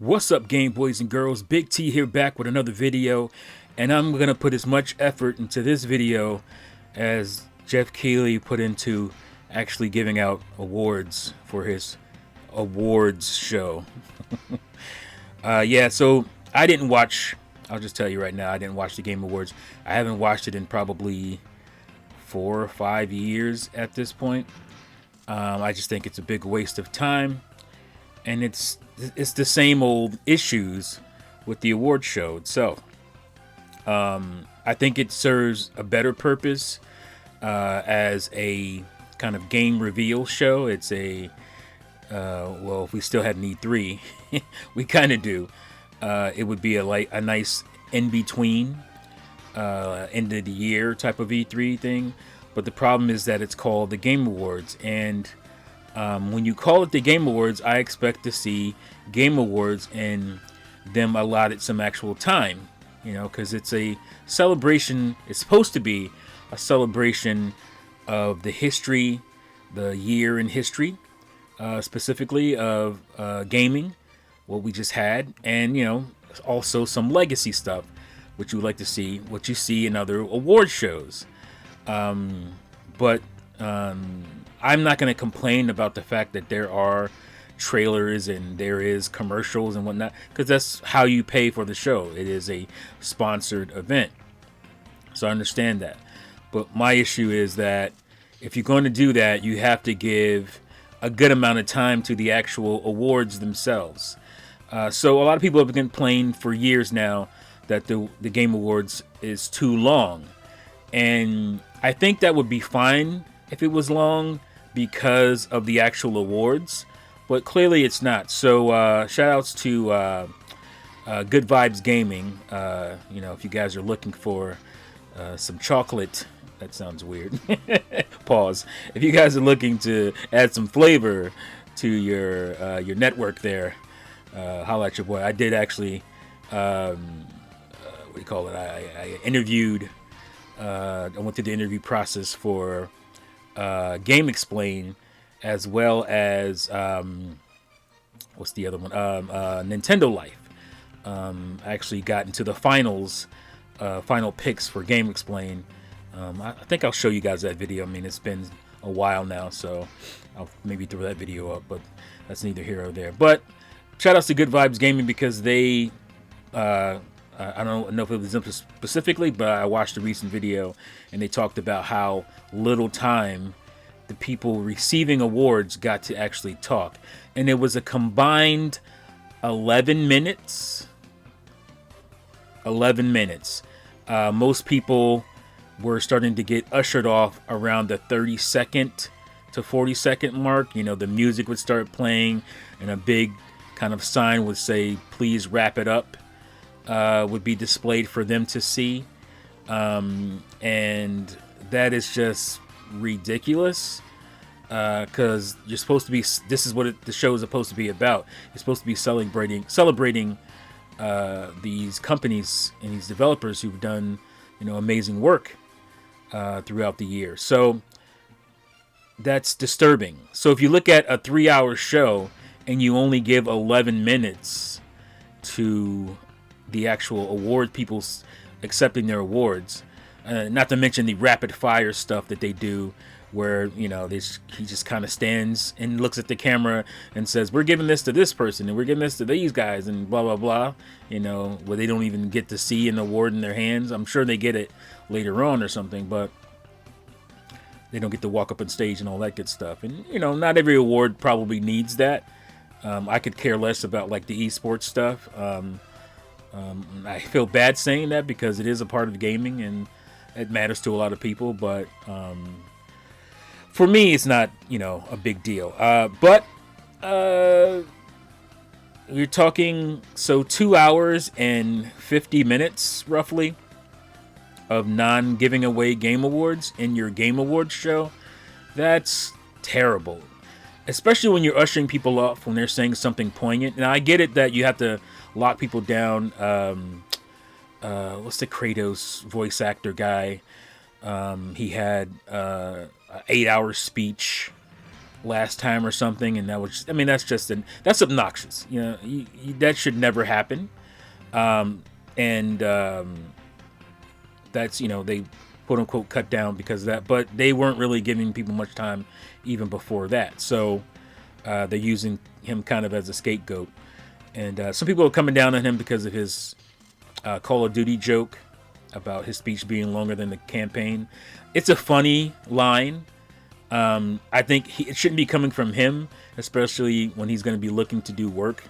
What's up, Game Boys and Girls? Big T here, back with another video, and I'm gonna put as much effort into this video as Jeff Keighley put into actually giving out awards for his awards show. Yeah, so I didn't watch, I'll just tell you right now, I didn't watch the Game Awards. I haven't watched it in probably 4 or 5 years at this point. I just think it's a big waste of time, and it's the same old issues with the award show itself. I think it serves a better purpose as a kind of game reveal show. It's a well, if we still had an E3, we kind of do. It would be a nice in between end of the year type of E3 thing. But the problem is that it's called the Game Awards, and when you call it the Game Awards, I expect to see Game Awards and them allotted some actual time, you know, because it's a celebration. It's supposed to be a celebration of the history, the year in history, specifically of gaming, what we just had, and, you know, also some legacy stuff, which you would like to see, what you see in other award shows. But I'm not going to complain about the fact that there are trailers and there is commercials and whatnot, because that's how you pay for the show. It is a sponsored event, so I understand that. But my issue is that if you're going to do that, you have to give a good amount of time to the actual awards themselves. So a lot of people have been complaining for years now that the Game Awards is too long, and I think that would be fine if it was long because of the actual awards, but clearly it's not. So shout outs to Good Vibes Gaming. You know, if you guys are looking for some chocolate, that sounds weird. Pause. If you guys are looking to add some flavor to your network there, holla at your boy. I did actually, what do you call it? I interviewed. I went through the interview process for Game Explain, as well as what's the other one? Nintendo Life. I actually got into the final picks for Game Explain. I think I'll show you guys that video. I mean, it's been a while now, so I'll maybe throw that video up, but that's neither here or there. But shout outs to Good Vibes Gaming, because they I don't know if it was them specifically, but I watched a recent video and they talked about how little time the people receiving awards got to actually talk. And it was a combined 11 minutes. 11 minutes. Most people were starting to get ushered off around the 30-second to 40-second mark. You know, the music would start playing and a big kind of sign would say, "Please wrap it up." Would be displayed for them to see, and that is just ridiculous, because you're supposed to be, this is what the show is supposed to be about. You're supposed to be celebrating these companies and these developers who've done, you know, amazing work throughout the year. So that's disturbing. So if you look at a 3-hour show and you only give 11 minutes to the actual award people accepting their awards, not to mention the rapid fire stuff that they do, where, you know, he just kind of stands and looks at the camera and says, "We're giving this to this person and we're giving this to these guys," and blah blah blah, you know, where they don't even get to see an award in their hands. I'm sure they get it later on or something, but they don't get to walk up on stage and all that good stuff. And, you know, not every award probably needs that. I could care less about like the esports stuff. I feel bad saying that because it is a part of gaming and it matters to a lot of people, but for me it's not, you know, a big deal. But you're talking, so 2 hours and 50 minutes roughly of non-giving away game awards in your Game Awards show. That's terrible, especially when you're ushering people off when they're saying something poignant. Now I get it that you have to lock people down. What's the Kratos voice actor guy? He had an 8-hour speech last time or something, and that was, I mean, that's obnoxious. That should never happen. And that's, they quote unquote cut down because of that, but they weren't really giving people much time even before that. So they're using him kind of as a scapegoat. And some people are coming down on him because of his Call of Duty joke about his speech being longer than the campaign. It's a funny line. I think it shouldn't be coming from him, especially when he's going to be looking to do work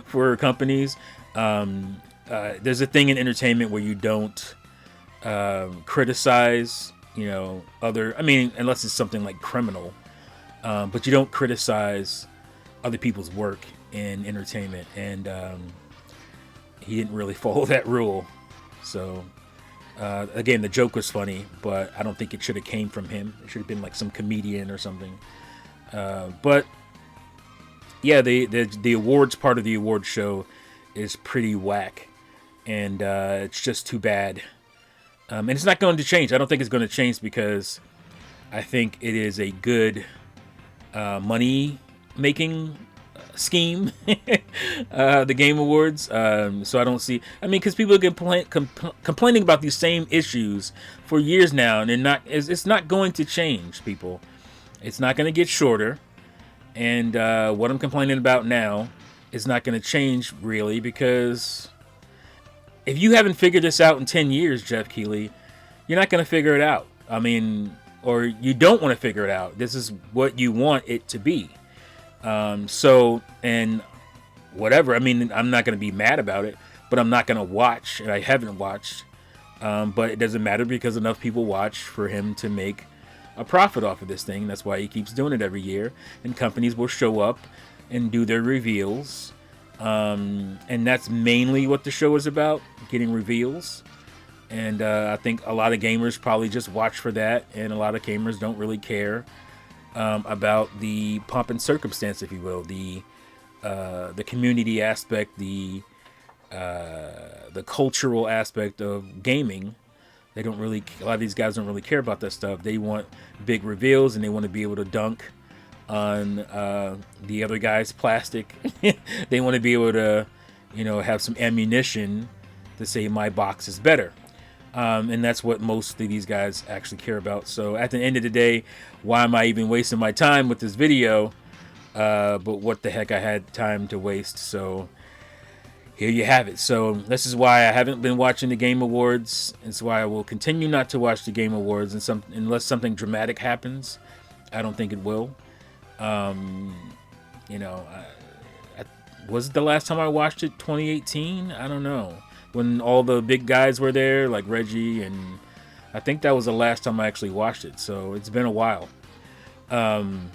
for companies. There's a thing in entertainment where you don't criticize, unless it's something like criminal, but you don't criticize other people's work in entertainment. And he didn't really follow that rule. So again, the joke was funny, but I don't think it should have came from him. It should have been like some comedian or something. But yeah, the awards part of the award show is pretty whack, and it's just too bad. And it's not going to change. I don't think it's going to change because I think it is a good money making scheme, the Game Awards. So I don't see. I mean, because people are complaining about these same issues for years now, and it's not going to change. People, it's not going to get shorter. And what I'm complaining about now is not going to change really, because if you haven't figured this out in 10 years, Jeff Keighley, you're not going to figure it out. I mean, or you don't want to figure it out. This is what you want it to be. So, and whatever, I mean, I'm not going to be mad about it, but I'm not going to watch, and I haven't watched. But it doesn't matter because enough people watch for him to make a profit off of this thing. That's why he keeps doing it every year. And companies will show up and do their reveals. And that's mainly what the show is about, getting reveals. And I think a lot of gamers probably just watch for that, and a lot of gamers don't really care about the pomp and circumstance, if you will, the community aspect, the cultural aspect of gaming. They don't really. A lot of these guys don't really care about that stuff. They want big reveals, and they want to be able to dunk on the other guy's plastic. They want to be able to, have some ammunition to say my box is better. And that's what most of these guys actually care about. So at the end of the day, why am I even wasting my time with this video? But what the heck, I had time to waste. So here you have it. So this is why I haven't been watching the Game Awards. It's why I will continue not to watch the Game Awards unless something dramatic happens. I don't think it will. Was it the last time I watched it? 2018? I don't know. When all the big guys were there, like Reggie, and I think that was the last time I actually watched it. So it's been a while. And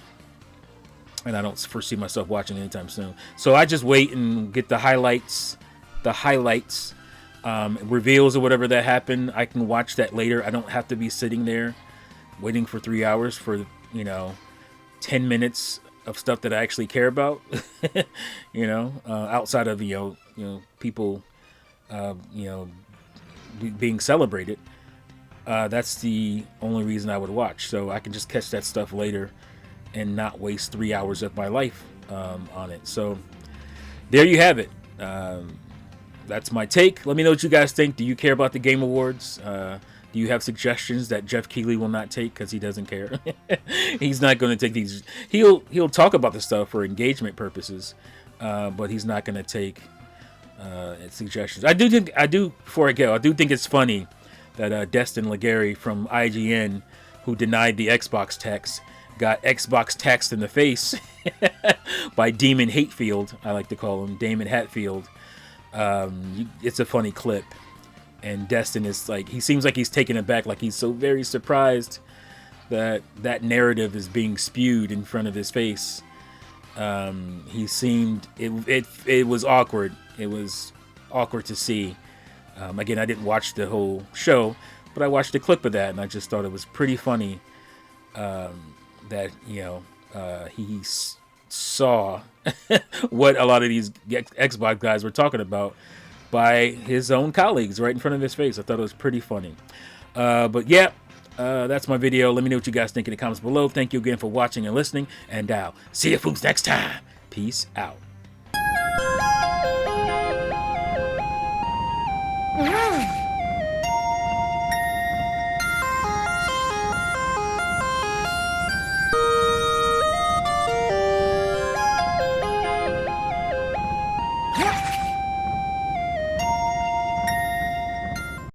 I don't foresee myself watching anytime soon. So I just wait and get the highlights, reveals or whatever that happened. I can watch that later. I don't have to be sitting there waiting for 3 hours for, 10 minutes of stuff that I actually care about, outside of, people, being celebrated. That's the only reason I would watch. So I can just catch that stuff later and not waste 3 hours of my life on it. So there you have it. That's my take. Let me know what you guys think. Do you care about the Game Awards? Do you have suggestions that Jeff Keighley will not take because he doesn't care? He's not going to take these. He'll talk about the stuff for engagement purposes, but he's not going to take suggestions. I do before I go, I do think it's funny that Destin Legary from IGN, who denied the Xbox tax, got Xbox taxed in the face by Damon Hatfield. I like to call him Damon Hatfield. It's a funny clip. And Destin is like, he seems like he's taken aback, like he's so very surprised that that narrative is being spewed in front of his face. He seemed, it was awkward. It was awkward to see. Again, I didn't watch the whole show, but I watched a clip of that, and I just thought it was pretty funny that, he saw what a lot of these Xbox guys were talking about by his own colleagues right in front of his face. I thought it was pretty funny. But yeah, That's my video. Let me know what you guys think in the comments below. Thank you again for watching and listening, and I'll see you fools next time. Peace out.